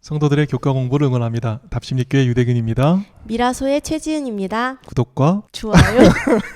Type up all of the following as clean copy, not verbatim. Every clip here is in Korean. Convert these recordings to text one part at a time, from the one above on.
성도들의 교과 공부를 응원합니다. 답심리교회 유대근입니다. 미라소의 최지은입니다. 구독과 좋아요.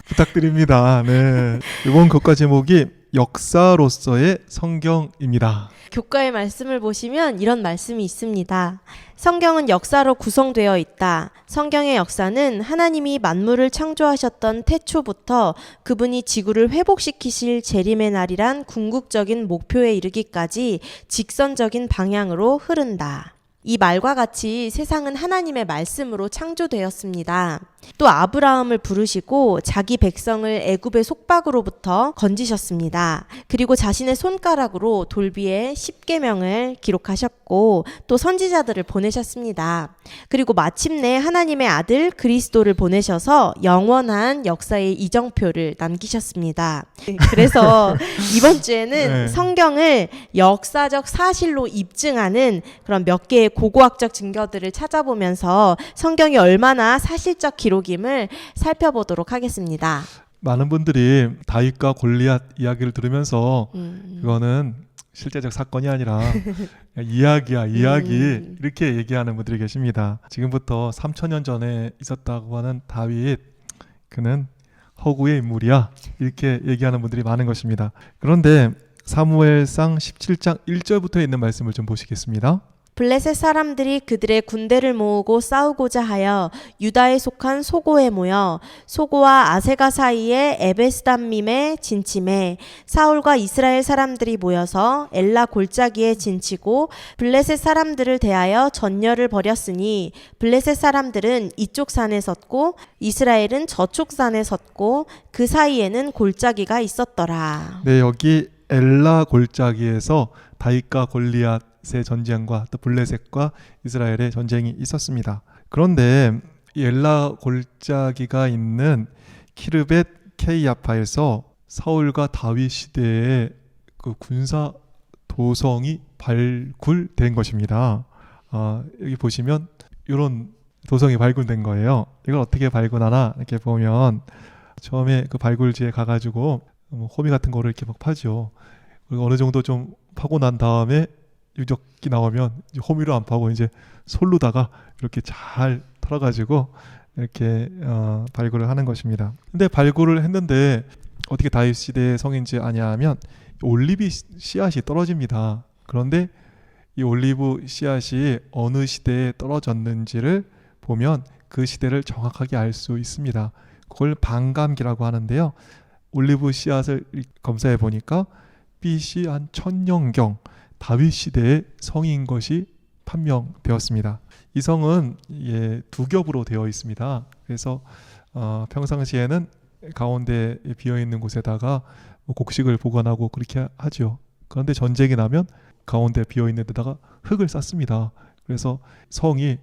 부탁드립니다. 네, 이번 교과 제목이 역사로서의 성경입니다. 교과의 말씀을 보시면 이런 말씀이 있습니다. 성경은 역사로 구성되어 있다. 성경의 역사는 하나님이 만물을 창조하셨던 태초부터 그분이 지구를 회복시키실 재림의 날이란 궁극적인 목표에 이르기까지 직선적인 방향으로 흐른다. 이 말과 같이 세상은 하나님의 말씀으로 창조되었습니다. 또 아브라함을 부르시고 자기 백성을 애굽의 속박으로부터 건지셨습니다. 그리고 자신의 손가락으로 돌비에 십계명을 기록하셨고 또 선지자들을 보내셨습니다. 그리고 마침내 하나님의 아들 그리스도를 보내셔서 영원한 역사의 이정표를 남기셨습니다. 그래서 이번 주에는 성경을 역사적 사실로 입증하는 그런 몇 개의 고고학적 증거들을 찾아보면서 성경이 얼마나 사실적 기록임을 살펴보도록 하겠습니다. 많은 분들이 다윗과 골리앗 이야기를 들으면서 이거는 실제적 사건이 아니라 이야기야 이야기 이렇게 얘기하는 분들이 계십니다. 지금부터 3000년 전에 있었다고 하는 다윗, 그는 허구의 인물이야 이렇게 얘기하는 분들이 많은 것입니다. 그런데 사무엘상 17장 1절부터 있는 말씀을 좀 보시겠습니다. 블레셋 사람들이 그들의 군대를 모으고 싸우고자 하여 유다에 속한 소고에 모여 소고와 아세가 사이에 에베스담밈에 진침해 사울과 이스라엘 사람들이 모여서 엘라 골짜기에 진치고 블레셋 사람들을 대하여 전열을 벌였으니 블레셋 사람들은 이쪽 산에 섰고 이스라엘은 저쪽 산에 섰고 그 사이에는 골짜기가 있었더라. 네, 여기 엘라 골짜기에서 다윗과 골리앗의 전쟁과 또 블레셋과 이스라엘의 전쟁이 있었습니다. 그런데 이 엘라 골짜기가 있는 키르벳 케이아파에서 사울과 다윗 시대의 그 군사 도성이 발굴된 것입니다. 여기 보시면 이런 도성이 발굴된 거예요. 이걸 어떻게 발굴하나 이렇게 보면 처음에 그 발굴지에 가가지고 호미 같은 거를 이렇게 막 파죠. 그리고 어느 정도 좀 파고 난 다음에 유적이 나오면 이제 호미로 안 파고 이제 솔로다가 이렇게 잘 털어가지고 이렇게 발굴을 하는 것입니다. 근데 발굴을 했는데 어떻게 다윗 시대의 성인지 아냐하면 올리브 씨앗이 떨어집니다. 그런데 이 올리브 씨앗이 어느 시대에 떨어졌는지를 보면 그 시대를 정확하게 알 수 있습니다. 그걸 반감기라고 하는데요. 올리브 씨앗을 검사해 보니까 BC 한 1000년경 다윗 시대의 성인 것이 판명되었습니다. 이 성은 두 겹으로 되어 있습니다. 그래서 평상시에는 가운데 비어 있는 곳에다가 곡식을 보관하고 그렇게 하죠. 그런데 전쟁이 나면 가운데 비어 있는 데다가 흙을 쌓습니다. 그래서 성이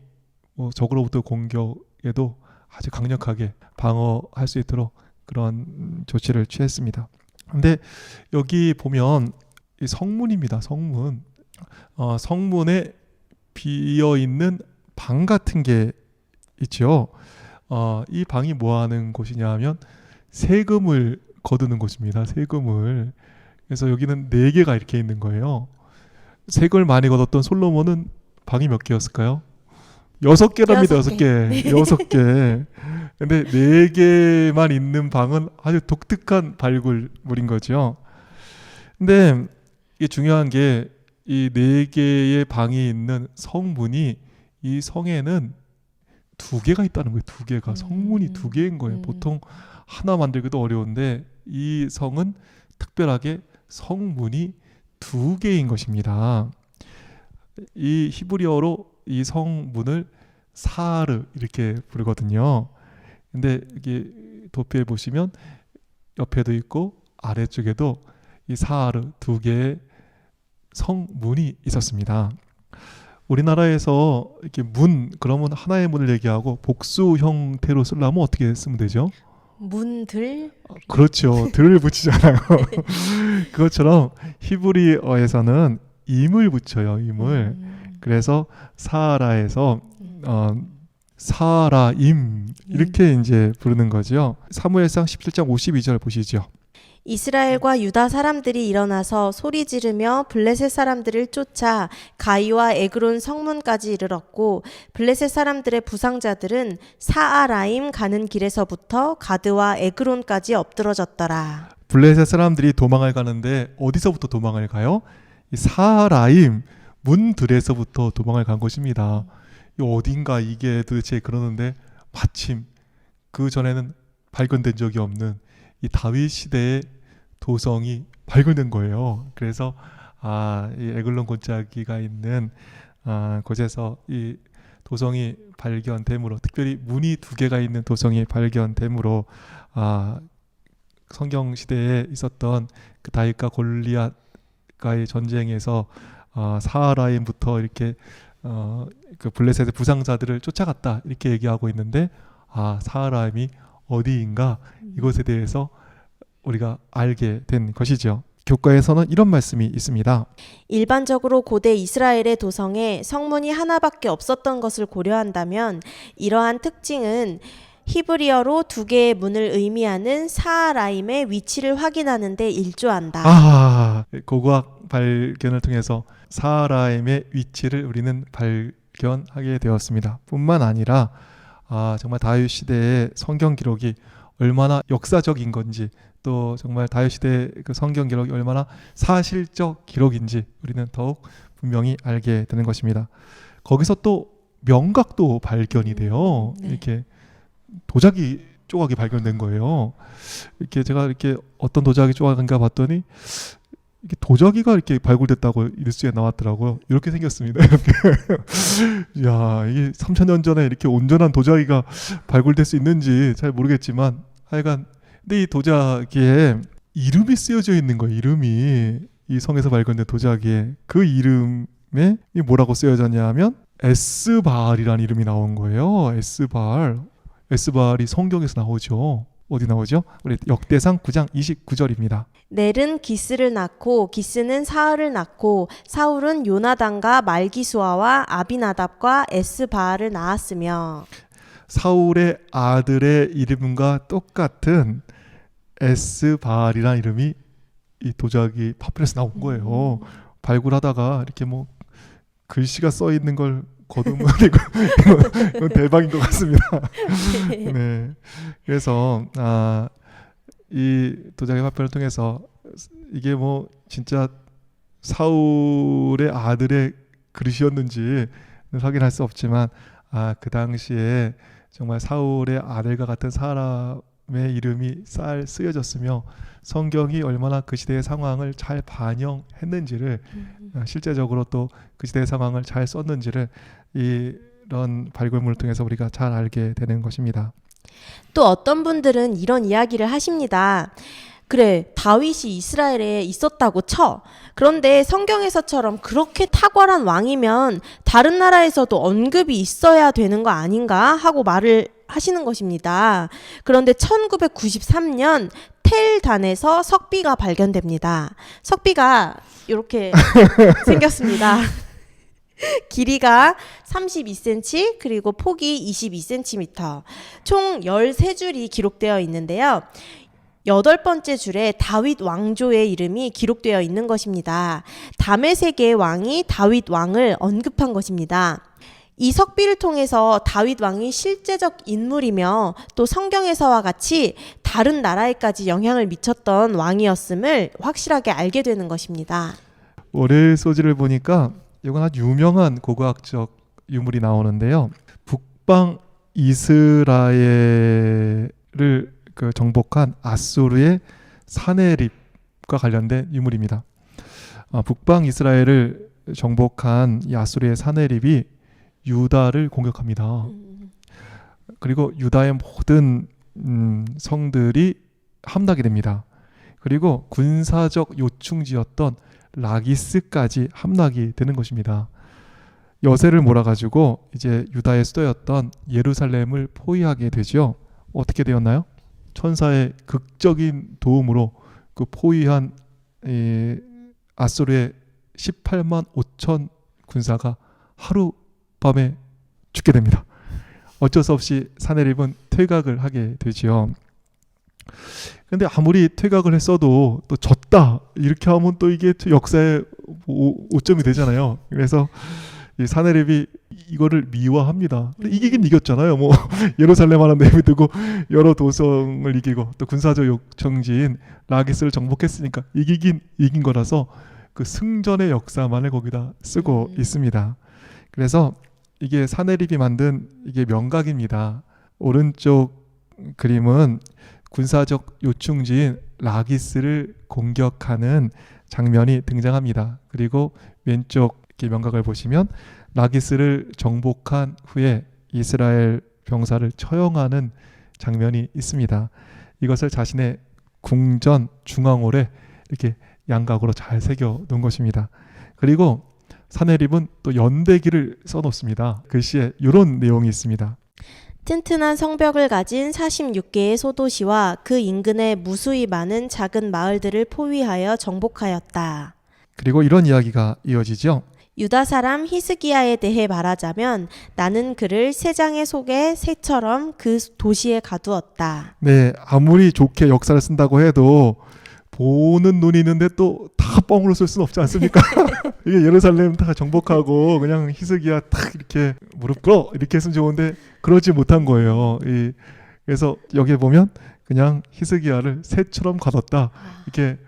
적으로부터 공격에도 아주 강력하게 방어할 수 있도록 그런 조치를 취했습니다. 근데 여기 보면 이 성문입니다. 성문. 성문에 비어있는 방 같은 게 있죠. 이 방이 뭐 하는 곳이냐 하면 세금을 거두는 곳입니다. 세금을. 그래서 여기는 4개가 이렇게 있는 거예요. 세금을 많이 거뒀던 솔로몬은 방이 몇 개였을까요? 6개랍니다. 6개. 6개. 근데 4개만 있는 방은 아주 독특한 발굴물인 거죠. 근데 이게 중요한 게 이 4개의 방이 있는 성문이 이 성에는 2개가 있다는 거예요. 2개가. 성문이 2개인 거예요. 보통 하나 만들기도 어려운데 이 성은 특별하게 성문이 2개인 것입니다. 이 히브리어로 이 성문을 사르 이렇게 부르거든요. 근데 이게 도표에 보시면 옆에도 있고 아래쪽에도 이 사르 2개의 성문이 있었습니다. 우리나라에서 이렇게 문 그러면 하나의 문을 얘기하고 복수 형태로 쓰려면 어떻게 쓰면 되죠? 문들? 그렇죠. 들을 붙이잖아요. 그것처럼 히브리어에서는 임을 붙여요. 임을. 그래서 사라에서 사라임 이렇게 이제 부르는 거죠. 사무엘상 17장 52절 보시죠. 이스라엘과 유다 사람들이 일어나서 소리 지르며 블레셋 사람들을 쫓아 가이와 에그론 성문까지 이르렀고 블레셋 사람들의 부상자들은 사아라임 가는 길에서부터 가드와 에그론까지 엎드러졌더라. 블레셋 사람들이 도망을 가는데 어디서부터 도망을 가요? 이 사라임 문들에서부터 도망을 간 것입니다. 이 어딘가 이게 도대체 그러는데 마침 그 전에는 발견된 적이 없는 이 다윗 시대의 도성이 발견된 거예요. 그래서 이 에글론 골짜기가 있는 곳에서 이 도성이 발견됨으로, 특별히 문이 2개가 있는 도성이 발견됨으로 성경 시대에 있었던 그 다윗과 골리앗과의 전쟁에서 사하라임부터 이렇게 그 블레셋의 부상자들을 쫓아갔다 이렇게 얘기하고 있는데 사하라임이 어디인가 이것에 대해서 우리가 알게 된 것이죠. 교과에서는 이런 말씀이 있습니다. 일반적으로 고대 이스라엘의 도성에 성문이 하나밖에 없었던 것을 고려한다면 이러한 특징은 히브리어로 2개의 문을 의미하는 사하라임의 위치를 확인하는 데 일조한다. 고고학 발견을 통해서 사하라임의 위치를 우리는 발견하게 되었습니다. 뿐만 아니라 정말 다윗 시대의 성경 기록이 얼마나 역사적인 건지, 또 정말 다윗 시대의 그 성경 기록이 얼마나 사실적 기록인지 우리는 더욱 분명히 알게 되는 것입니다. 거기서 또 명각도 발견이 돼요. 이렇게 도자기 조각이 발견된 거예요. 이렇게 제가 이렇게 어떤 도자기 조각인가 봤더니 이게 도자기가 이렇게 발굴됐다고 뉴스에 나왔더라고요. 이렇게 생겼습니다. 야, 이게 3000년 전에 이렇게 온전한 도자기가 발굴될 수 있는지 잘 모르겠지만 하여간 근데 이 도자기에 이름이 쓰여져 있는 거예요. 이름이 이 성에서 발견된 도자기에 그 이름에 이 뭐라고 쓰여졌냐 하면 에스바알이라는 이름이 나온 거예요. 에스바알이 성경에서 나오죠. 어디 나오죠? 우리 역대상 9장 29절입니다. 넬은 기스를 낳고 기스는 사흘을 낳고 사울은 요나단과 말기수아와 아비나답과 에스바알을 낳았으며 사울의 아들의 이름과 똑같은 에스바알이라는 이름이 이 도자기 파피루스에 나온 거예요. 발굴하다가 이렇게 뭐 글씨가 써 있는 걸 거두면 이건 대박인 것 같습니다. 네. 그래서 이 도자기 파편을 통해서 이게 뭐 진짜 사울의 아들의 그릇이었는지는 확인할 수 없지만 그 당시에 정말 사울의 아들과 같은 사람의 이름이 쓰여졌으며 성경이 얼마나 그 시대의 상황을 잘 반영했는지를 실제적으로 또 그 시대의 상황을 잘 썼는지를 이런 발굴물을 통해서 우리가 잘 알게 되는 것입니다. 또 어떤 분들은 이런 이야기를 하십니다. 그래, 다윗이 이스라엘에 있었다고 쳐. 그런데 성경에서처럼 그렇게 탁월한 왕이면 다른 나라에서도 언급이 있어야 되는 거 아닌가 하고 말을 하시는 것입니다. 그런데 1993년 텔단에서 석비가 발견됩니다. 석비가 이렇게 생겼습니다. 길이가 32cm 그리고 폭이 22cm, 총 13줄이 기록되어 있는데요. 8번째 줄에 다윗 왕조의 이름이 기록되어 있는 것입니다. 다메섹의 왕이 다윗 왕을 언급한 것입니다. 이 석비를 통해서 다윗 왕이 실제적 인물이며 또 성경에서와 같이 다른 나라에까지 영향을 미쳤던 왕이었음을 확실하게 알게 되는 것입니다. 월요일 소지를 보니까 이건 아주 유명한 고고학적 유물이 나오는데요. 북방 이스라엘을 정복한 아수르의 사네립과 관련된 유물입니다. 북방 이스라엘을 정복한 이 아수르의 사네립이 유다를 공격합니다. 그리고 유다의 모든 성들이 함락이 됩니다. 그리고 군사적 요충지였던 라기스까지 함락이 되는 것입니다. 여세를 몰아가지고 이제 유다의 수도였던 예루살렘을 포위하게 되죠. 어떻게 되었나요? 천사의 극적인 도움으로 그 포위한 아수르의 18만 5천 군사가 하룻밤에 죽게 됩니다. 어쩔 수 없이 사네립은 퇴각을 하게 되지요. 근데 아무리 퇴각을 했어도 또 졌다 이렇게 하면 또 이게 또 역사의 오점이 되잖아요. 그래서 이 사내립이 이거를 미화합니다. 이기긴 이겼잖아요. 뭐 예루살렘 하나 내비두고 여러 도성을 이기고 또 군사적 요청지인 라기스를 정복했으니까 이기긴 이긴 거라서 그 승전의 역사만을 거기다 쓰고 있습니다. 그래서 이게 사내립이 만든 이게 명각입니다. 오른쪽 그림은 군사적 요충지인 라기스를 공격하는 장면이 등장합니다. 그리고 왼쪽 이렇게 명각을 보시면 라기스를 정복한 후에 이스라엘 병사를 처형하는 장면이 있습니다. 이것을 자신의 궁전 중앙홀에 이렇게 양각으로 잘 새겨 놓은 것입니다. 그리고 사내립은 또 연대기를 써놓습니다. 글씨에 이런 내용이 있습니다. 튼튼한 성벽을 가진 46개의 소도시와 그 인근에 무수히 많은 작은 마을들을 포위하여 정복하였다. 그리고 이런 이야기가 이어지죠. 유다 사람 히스기야에 대해 말하자면 나는 그를 새장의 속에 새처럼 그 도시에 가두었다. 네, 아무리 좋게 역사를 쓴다고 해도 보는 눈이 있는데 또 다 뻥으로 쓸 수는 없지 않습니까? 이게 예루살렘 다 정복하고 그냥 히스기야 딱 이렇게 무릎 꿇어 이렇게 했으면 좋은데 그러지 못한 거예요. 그래서 여기에 보면 그냥 히스기야를 새처럼 가뒀다. 이렇게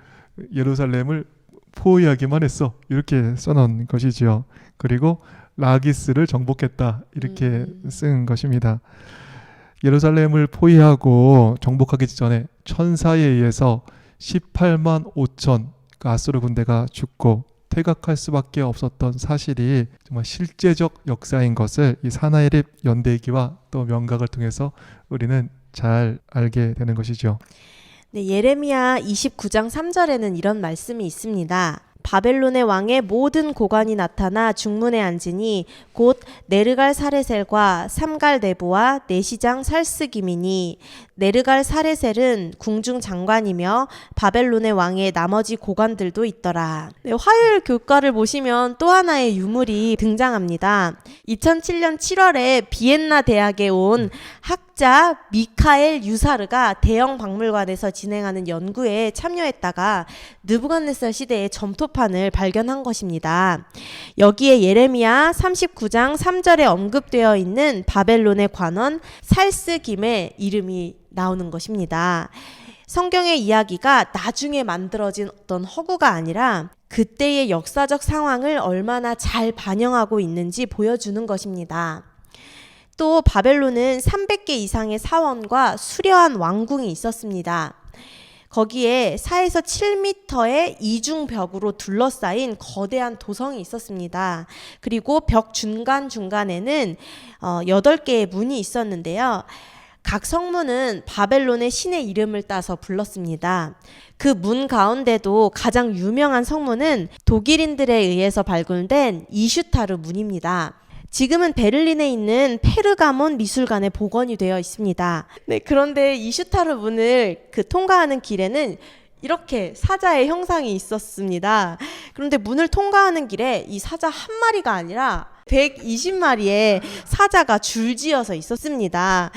예루살렘을 포위하기만 했어. 이렇게 써놓은 것이지요. 그리고 라기스를 정복했다. 이렇게 쓴 것입니다. 예루살렘을 포위하고 정복하기 전에 천사에 의해서 18만 5천 그 아수르 군대가 죽고 퇴각할 수밖에 없었던 사실이 정말 실제적 역사인 것을 이 사나이립 연대기와 또 명각을 통해서 우리는 잘 알게 되는 것이죠. 네, 예레미야 29장 3절에는 이런 말씀이 있습니다. 바벨론의 왕의 모든 고관이 나타나 중문에 앉으니 곧 네르갈 사레셀과 삼갈 네부와 내시장 살스김이니 네르갈 사레셀은 궁중 장관이며 바벨론의 왕의 나머지 고관들도 있더라. 네, 화요일 교과를 보시면 또 하나의 유물이 등장합니다. 2007년 7월에 비엔나 대학에 온 학자 미카엘 유사르가 대형 박물관에서 진행하는 연구에 참여했다가 느부갓네살 시대의 점토판을 발견한 것입니다. 여기에 예레미야 39장 3절에 언급되어 있는 바벨론의 관원 살스김의 이름이 나오는 것입니다. 성경의 이야기가 나중에 만들어진 어떤 허구가 아니라 그때의 역사적 상황을 얼마나 잘 반영하고 있는지 보여주는 것입니다. 또 바벨론은 300개 이상의 사원과 수려한 왕궁이 있었습니다. 거기에 4에서 7m의 이중벽으로 둘러싸인 거대한 도성이 있었습니다. 그리고 벽 중간중간에는 8개의 문이 있었는데요. 각 성문은 바벨론의 신의 이름을 따서 불렀습니다. 그 문 가운데도 가장 유명한 성문은 독일인들에 의해서 발굴된 이슈타르 문입니다. 지금은 베를린에 있는 페르가몬 미술관에 복원이 되어 있습니다. 네, 그런데 이슈타르 문을 통과하는 길에는 이렇게 사자의 형상이 있었습니다. 그런데 문을 통과하는 길에 이 사자 한 마리가 아니라 120마리의 사자가 줄지어서 있었습니다.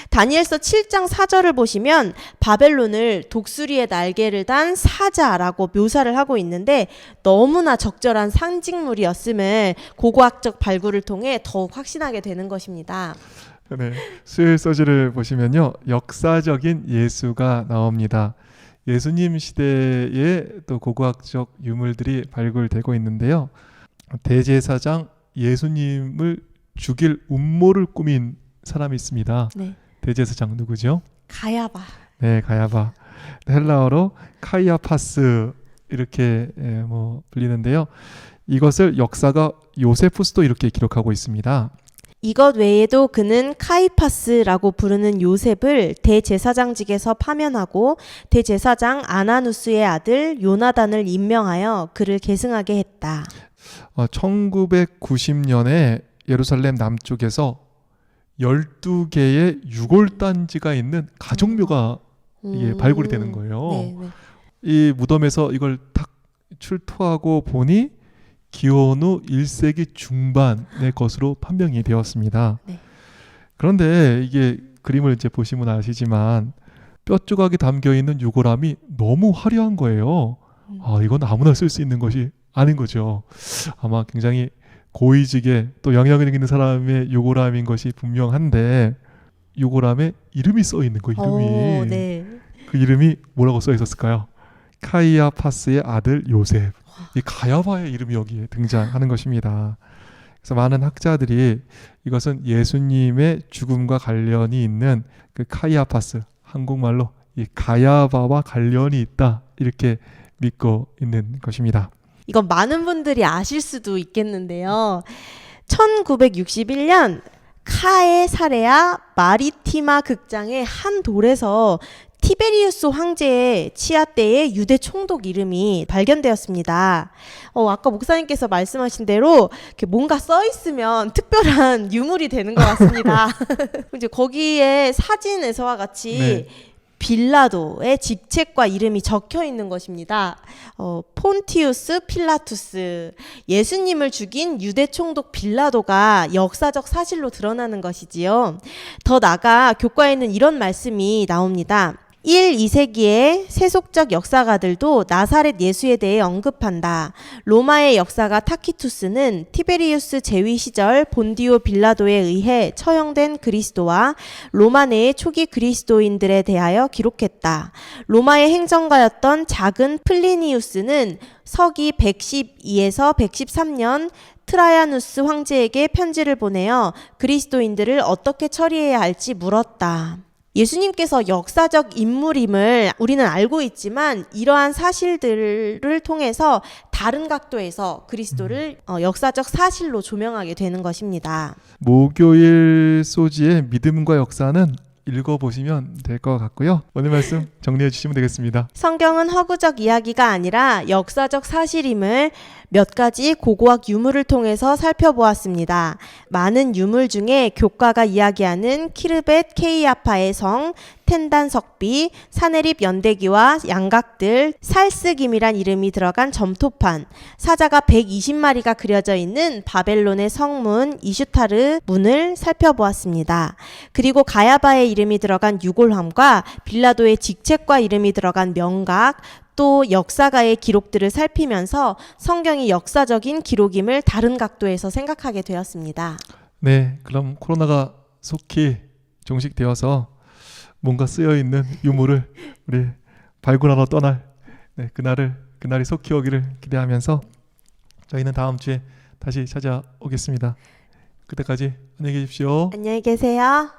다니엘서 7장 4절을 보시면 바벨론을 독수리의 날개를 단 사자라고 묘사를 하고 있는데 너무나 적절한 상징물이었음을 고고학적 발굴을 통해 더욱 확신하게 되는 것입니다. 네, 수요일 서지를 보시면요, 역사적인 예수가 나옵니다. 예수님 시대에 또 고고학적 유물들이 발굴되고 있는데요. 대제사장 예수님을 죽일 음모를 꾸민 사람이 있습니다. 네. 대제사장 누구죠? 가야바. 네, 가야바. 헬라어로 카이아파스 이렇게 불리는데요. 이것을 역사가 요세푸스도 이렇게 기록하고 있습니다. 이것 외에도 그는 카이파스라고 부르는 요셉을 대제사장직에서 파면하고 대제사장 아나누스의 아들 요나단을 임명하여 그를 계승하게 했다. 1990년에 예루살렘 남쪽에서 12개의 유골단지가 있는 가족묘가 이게 발굴이 되는 거예요. 네. 이 무덤에서 이걸 딱 출토하고 보니 기원후 1세기 중반의 것으로 판명이 되었습니다. 네. 그런데 이게 그림을 이제 보시면 아시지만 뼈 조각이 담겨 있는 유골함이 너무 화려한 거예요. 이건 아무나 쓸 수 있는 것이 아닌 거죠. 아마 굉장히 고위직에 또 영향력 있는 사람의 유골함인 것이 분명한데 유골함에 이름이 써 있는 거 이름이. 네. 그 이름이 뭐라고 써 있었을까요? 카이아파스의 아들 요셉. 이 가야바의 이름이 여기에 등장하는 것입니다. 그래서 많은 학자들이 이것은 예수님의 죽음과 관련이 있는 그 카이아파스, 한국말로 이 가야바와 관련이 있다 이렇게 믿고 있는 것입니다. 이건 많은 분들이 아실 수도 있겠는데요. 1961년 카에사레아 마리티마 극장의 한 돌에서 티베리우스 황제의 치아 때의 유대 총독 이름이 발견되었습니다. 아까 목사님께서 말씀하신 대로 이렇게 뭔가 써 있으면 특별한 유물이 되는 것 같습니다. 이제 거기에 사진에서와 같이 네. 빌라도의 직책과 이름이 적혀 있는 것입니다. 폰티우스 필라투스, 예수님을 죽인 유대 총독 빌라도가 역사적 사실로 드러나는 것이지요. 더 나아가 교과에는 이런 말씀이 나옵니다. 1, 2세기의 세속적 역사가들도 나사렛 예수에 대해 언급한다. 로마의 역사가 타키투스는 티베리우스 제위 시절 본디오 빌라도에 의해 처형된 그리스도와 로마 내의 초기 그리스도인들에 대하여 기록했다. 로마의 행정가였던 작은 플리니우스는 서기 112에서 113년 트라야누스 황제에게 편지를 보내어 그리스도인들을 어떻게 처리해야 할지 물었다. 예수님께서 역사적 인물임을 우리는 알고 있지만 이러한 사실들을 통해서 다른 각도에서 그리스도를 역사적 사실로 조명하게 되는 것입니다. 목요일 소지의 믿음과 역사는 읽어보시면 될 것 같고요. 오늘 말씀 정리해 주시면 되겠습니다. 성경은 허구적 이야기가 아니라 역사적 사실임을 몇 가지 고고학 유물을 통해서 살펴보았습니다. 많은 유물 중에 교과가 이야기하는 키르벳 케이아파의 성, 텐단 석비, 사네립 연대기와 양각들, 살스김이란 이름이 들어간 점토판, 사자가 120마리가 그려져 있는 바벨론의 성문 이슈타르 문을 살펴보았습니다. 그리고 가야바의 이름이 들어간 유골함과 빌라도의 직책과 이름이 들어간 명각, 또 역사가의 기록들을 살피면서 성경이 역사적인 기록임을 다른 각도에서 생각하게 되었습니다. 네, 그럼 코로나가 속히 종식되어서 뭔가 쓰여있는 유물을 우리 발굴하러 떠날 그날이 속히 오기를 기대하면서 저희는 다음 주에 다시 찾아오겠습니다. 그때까지 안녕히 계십시오. 안녕히 계세요.